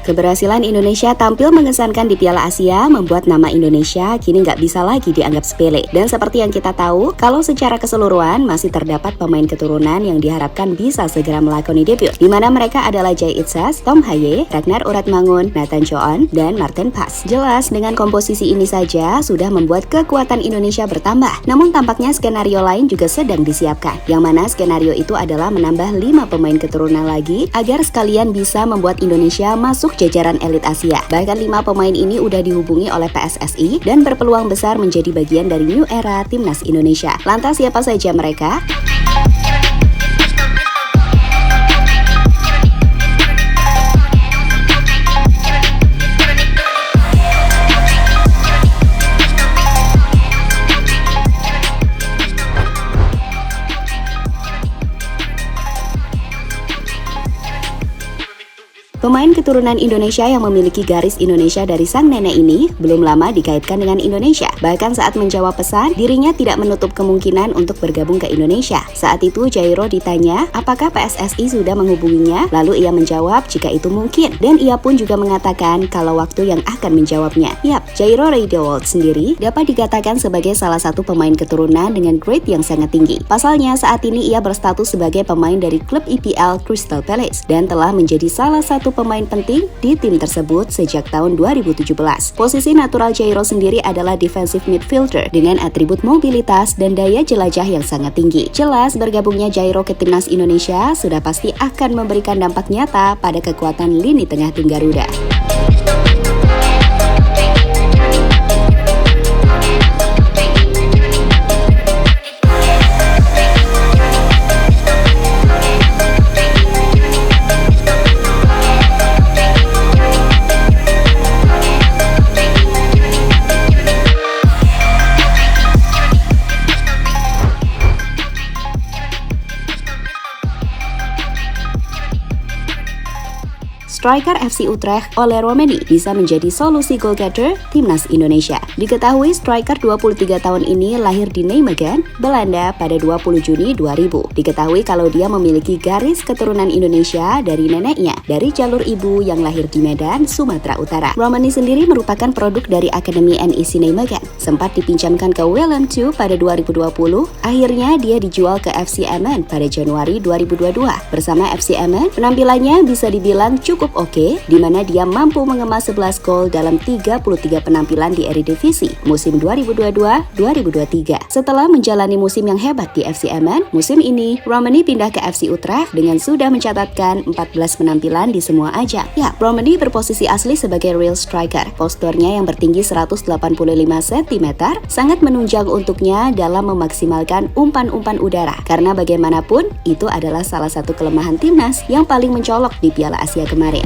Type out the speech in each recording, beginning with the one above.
Keberhasilan Indonesia tampil mengesankan di Piala Asia membuat nama Indonesia kini nggak bisa lagi dianggap sepele. Dan seperti yang kita tahu, kalau secara keseluruhan masih terdapat pemain keturunan yang diharapkan bisa segera melakoni debut, di mana mereka adalah Jay Itzas, Tom Haye, Ragnar Uratmangun, Nathan Choon, dan Martin Pas. Jelas dengan komposisi ini saja sudah membuat kekuatan Indonesia bertambah. Namun tampaknya skenario lain juga sedang disiapkan, yang mana skenario itu adalah menambah 5 pemain keturunan lagi agar sekalian bisa membuat Indonesia masuk jajaran elit Asia. Bahkan 5 pemain ini udah dihubungi oleh PSSI dan berpeluang besar menjadi bagian dari new era Timnas Indonesia. Lantas siapa saja mereka? Pemain keturunan Indonesia yang memiliki garis Indonesia dari sang nenek ini belum lama dikaitkan dengan Indonesia. Bahkan saat menjawab pesan, dirinya tidak menutup kemungkinan untuk bergabung ke Indonesia. Saat itu Jairo ditanya apakah PSSI sudah menghubunginya, lalu ia menjawab jika itu mungkin. Dan ia pun juga mengatakan kalau waktu yang akan menjawabnya. Yap, Jairo Riedewald sendiri dapat dikatakan sebagai salah satu pemain keturunan dengan grade yang sangat tinggi. Pasalnya saat ini ia berstatus sebagai pemain dari klub IPL Crystal Palace dan telah menjadi salah satu pemain penting di tim tersebut sejak tahun 2017. Posisi natural Jairo sendiri adalah defensive midfielder dengan atribut mobilitas dan daya jelajah yang sangat tinggi. Jelas bergabungnya Jairo ke Timnas Indonesia sudah pasti akan memberikan dampak nyata pada kekuatan lini tengah tim Garuda. Striker FC Utrecht Ole Romani bisa menjadi solusi goal getter Timnas Indonesia. Diketahui striker 23 tahun ini lahir di Nijmegen, Belanda pada 20 Juni 2000. Diketahui kalau dia memiliki garis keturunan Indonesia dari neneknya, dari jalur ibu yang lahir di Medan, Sumatera Utara. Romani sendiri merupakan produk dari Akademi NEC Nijmegen. Sempat dipinjamkan ke Willem II pada 2020, akhirnya dia dijual ke FC Emmen pada Januari 2022. Bersama FC Emmen, penampilannya bisa dibilang cukup oke, di mana dia mampu mengemas 11 gol dalam 33 penampilan di Eredivisie musim 2022-2023. Setelah menjalani musim yang hebat di FC Emmen, musim ini Romani pindah ke FC Utrecht dengan sudah mencatatkan 14 penampilan di semua ajang. Ya, Romani berposisi asli sebagai real striker. Posturnya yang bertinggi 185 cm sangat menunjang untuknya dalam memaksimalkan umpan-umpan udara. Karena bagaimanapun, itu adalah salah satu kelemahan timnas yang paling mencolok di Piala Asia kemarin.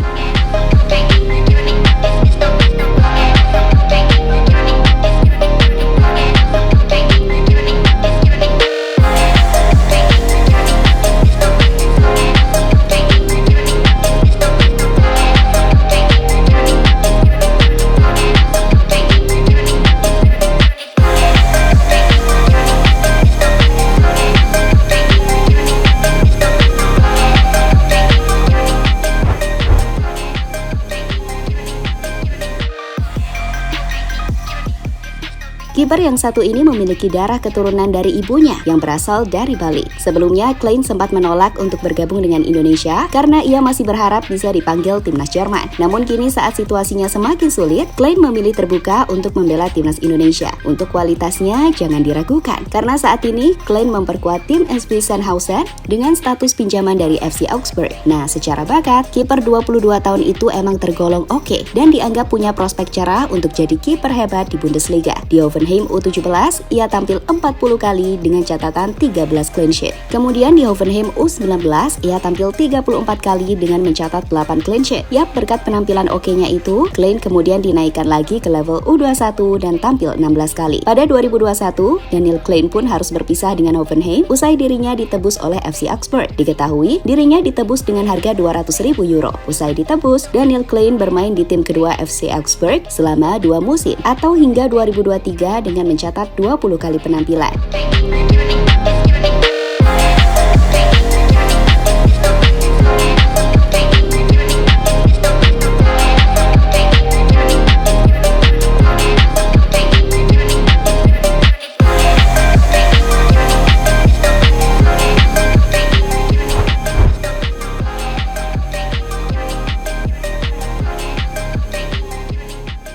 Kiper yang satu ini memiliki darah keturunan dari ibunya yang berasal dari Bali. Sebelumnya, Klein sempat menolak untuk bergabung dengan Indonesia karena ia masih berharap bisa dipanggil timnas Jerman. Namun kini saat situasinya semakin sulit, Klein memilih terbuka untuk membela timnas Indonesia. Untuk kualitasnya jangan diragukan, karena saat ini Klein memperkuat tim SV Sandhausen dengan status pinjaman dari FC Augsburg. Nah, secara bakat, kiper 22 tahun itu emang tergolong oke dan dianggap punya prospek cerah untuk jadi kiper hebat di Bundesliga. Di Hoffenheim U17, ia tampil 40 kali dengan catatan 13 clean sheet. Kemudian di Hoffenheim U19, ia tampil 34 kali dengan mencatat 8 clean sheet. Yap, berkat penampilan oke-nya itu, Klein kemudian dinaikkan lagi ke level U21 dan tampil 16 kali. Pada 2021, Daniel Klein pun harus berpisah dengan Hoffenheim usai dirinya ditebus oleh FC Augsburg. Diketahui, dirinya ditebus dengan harga 200.000 euro. Usai ditebus, Daniel Klein bermain di tim kedua FC Augsburg selama 2 musim atau hingga 2023 dengan mencatat 20 kali penampilan.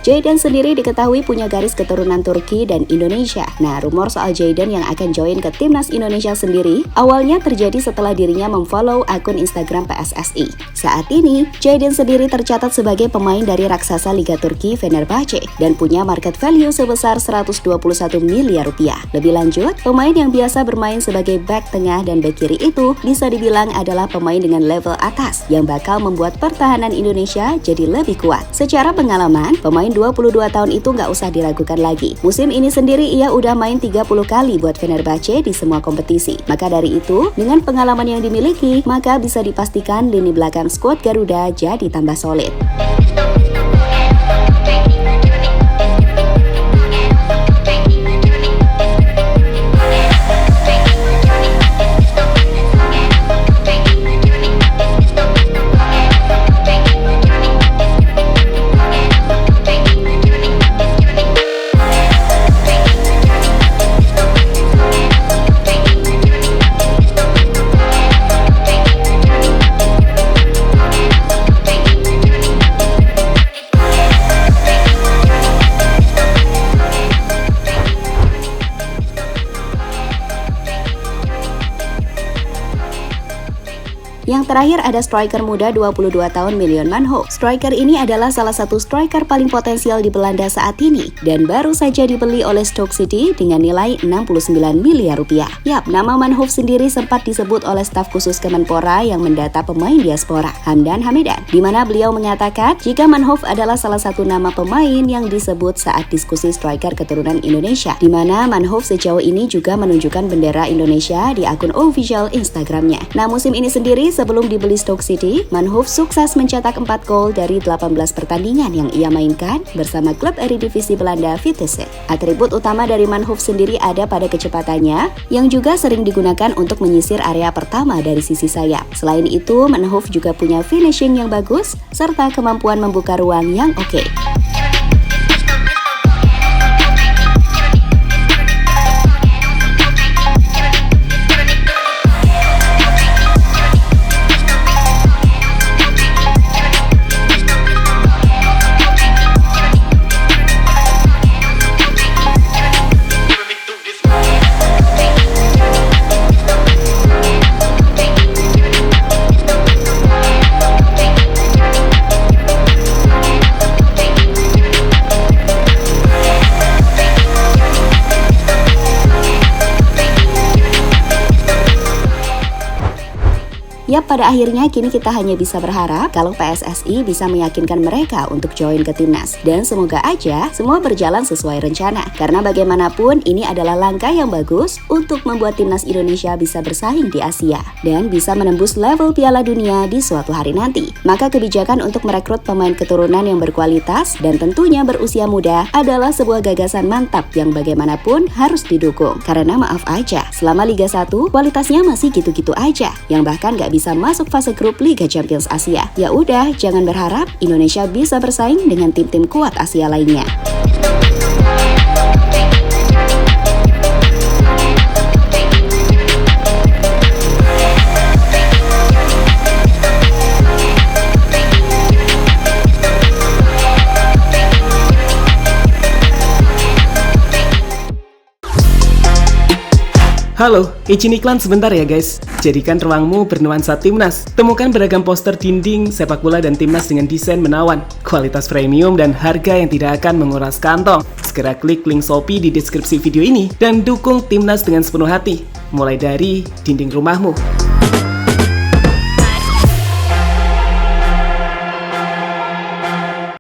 Jayden sendiri diketahui punya garis keturunan Turki dan Indonesia. Nah, rumor soal Jayden yang akan join ke timnas Indonesia sendiri awalnya terjadi setelah dirinya memfollow akun Instagram PSSI. Saat ini, Jayden sendiri tercatat sebagai pemain dari raksasa Liga Turki Fenerbahce dan punya market value sebesar 121 miliar rupiah. Lebih lanjut, pemain yang biasa bermain sebagai back tengah dan back kiri itu bisa dibilang adalah pemain dengan level atas yang bakal membuat pertahanan Indonesia jadi lebih kuat. Secara pengalaman, pemain 22 tahun itu nggak usah diragukan lagi. Musim ini sendiri ia udah main 30 kali buat Fenerbahce di semua kompetisi. Maka dari itu, dengan pengalaman yang dimiliki, maka bisa dipastikan lini belakang skuad Garuda jadi tambah solid. Yang terakhir ada striker muda 22 tahun Mylion Manhoef. Striker ini adalah salah satu striker paling potensial di Belanda saat ini dan baru saja dibeli oleh Stoke City dengan nilai 69 miliar rupiah. Yap, nama Manhoef sendiri sempat disebut oleh staf khusus Kemenpora yang mendata pemain diaspora, Hamdan Hamidan, di mana beliau mengatakan jika Manhoef adalah salah satu nama pemain yang disebut saat diskusi striker keturunan Indonesia, di mana Manhoef sejauh ini juga menunjukkan bendera Indonesia di akun official Instagramnya. Nah, musim ini sendiri sebelum dibeli Stoke City, Manhoef sukses mencetak 4 gol dari 18 pertandingan yang ia mainkan bersama klub Eredivisie Belanda Vitesse. Atribut utama dari Manhoef sendiri ada pada kecepatannya yang juga sering digunakan untuk menyisir area pertama dari sisi sayap. Selain itu, Manhoef juga punya finishing yang bagus serta kemampuan membuka ruang yang oke. Yap, pada akhirnya kini kita hanya bisa berharap kalau PSSI bisa meyakinkan mereka untuk join ke timnas. Dan semoga aja semua berjalan sesuai rencana. Karena bagaimanapun ini adalah langkah yang bagus untuk membuat timnas Indonesia bisa bersaing di Asia dan bisa menembus level Piala Dunia di suatu hari nanti. Maka kebijakan untuk merekrut pemain keturunan yang berkualitas dan tentunya berusia muda adalah sebuah gagasan mantap yang bagaimanapun harus didukung. Karena maaf aja, selama Liga 1 kualitasnya masih gitu-gitu aja, yang bahkan gak bisa masuk fase grup Liga Champions Asia. Ya udah, jangan berharap Indonesia bisa bersaing dengan tim-tim kuat Asia lainnya. Halo, izin iklan sebentar ya guys. Jadikan ruangmu bernuansa timnas. Temukan beragam poster dinding, sepak bola dan timnas dengan desain menawan, kualitas premium dan harga yang tidak akan menguras kantong. Segera klik link Shopee di deskripsi video ini dan dukung timnas dengan sepenuh hati. Mulai dari dinding rumahmu.